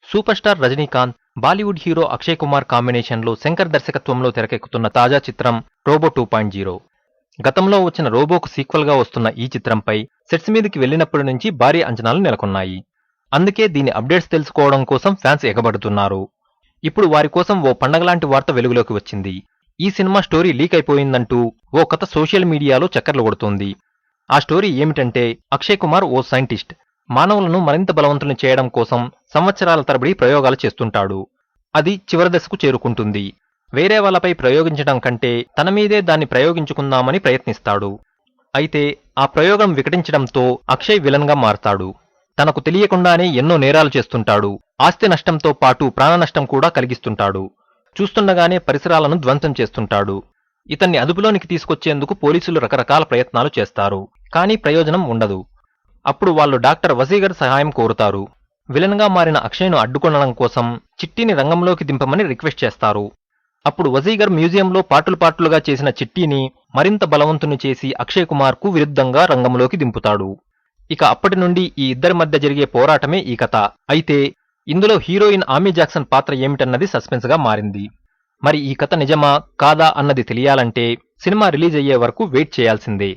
Super star Rajinikanth, Bollywood hero Akshay Kumar కాంబినేషన్లో శంకర్ దర్శకత్వంలో తెరకెక్కుతున్న తాజా చిత్రం రోబో 2.0. గతంలో వచ్చిన రోబోకు సీక్వెల్గా వస్తున్న ఈ చిత్రంపై సెట్స్ మీదకి వెళ్లినప్పటి నుంచి భారీ అంచనాలు నెలకొన్నాయి. అందుకే దీని అప్డేట్స్ తెలుసుకోవడం కోసం ఫ్యాన్స్ ఎగబడుతున్నారు. ఇప్పుడు వారి కోసం ఓ పండగలాంటి వార్త వెలుగులోకి వచ్చింది. ఈ సినిమా స్టోరీ లీక్ అయిపోయిందంటూ ఓ కథ సోషల్ మీడియాలో చక్కర్లు కొడుతోంది. ఆ స్టోరీ ఏమిటంటే, అక్షయ్ కుమార్ ఓ సైంటిస్ట్. మానవులను మరింత బలవంతులను చేయడం కోసం సంవత్సరాల తరబడి ప్రయోగాలు చేస్తుంటాడు. అది చివరి దశకు చేరుకుంటుంది. వేరే వాళ్ళపై ప్రయోగించడం కంటే తన మీదే దాన్ని ప్రయోగించుకుందామని ప్రయత్నిస్తాడు. అయితే ఆ ప్రయోగం వికటించడంతో అక్షయ్ విలన్గా మారతాడు. తనకు తెలియకుండానే ఎన్నో నేరాలు చేస్తుంటాడు. ఆస్తి నష్టంతో పాటు ప్రాణ నష్టం కూడా కలిగిస్తుంటాడు. చూస్తుండగానే పరిసరాలను ధ్వంసం చేస్తుంటాడు. ఇతన్ని అదుపులోనికి తీసుకొచ్చేందుకు పోలీసులు రకరకాల ప్రయత్నాలు చేస్తారు. కానీ ప్రయోజనం ఉండదు. అప్పుడు వాళ్ళు డాక్టర్ వసీగర్ సహాయం కోరుతారు. విలన్గా మారిన అక్షయ్ను అడ్డుకొనడం కోసం చిట్టీని రంగంలోకి దింపమని రిక్వెస్ట్ చేస్తారు. అప్పుడు వసీగర్ మ్యూజియంలో పార్టులుగా చేసిన చిట్టీని మరింత బలవంతుని చేసి అక్షయ్ కుమార్ కు విరుద్ధంగా రంగంలోకి దింపుతాడు. ఇక అప్పటి నుండి ఈ ఇద్దరి మధ్య జరిగే పోరాటమే ఈ కథ. అయితే ఇందులో హీరోయిన్ ఆమీ జాక్సన్ పాత్ర ఏమిటన్నది సస్పెన్స్ గా మారింది. మరి ఈ కథ నిజమా కాదా అన్నది తెలియాలంటే సినిమా రిలీజ్ అయ్యే వరకు వెయిట్ చేయాల్సిందే.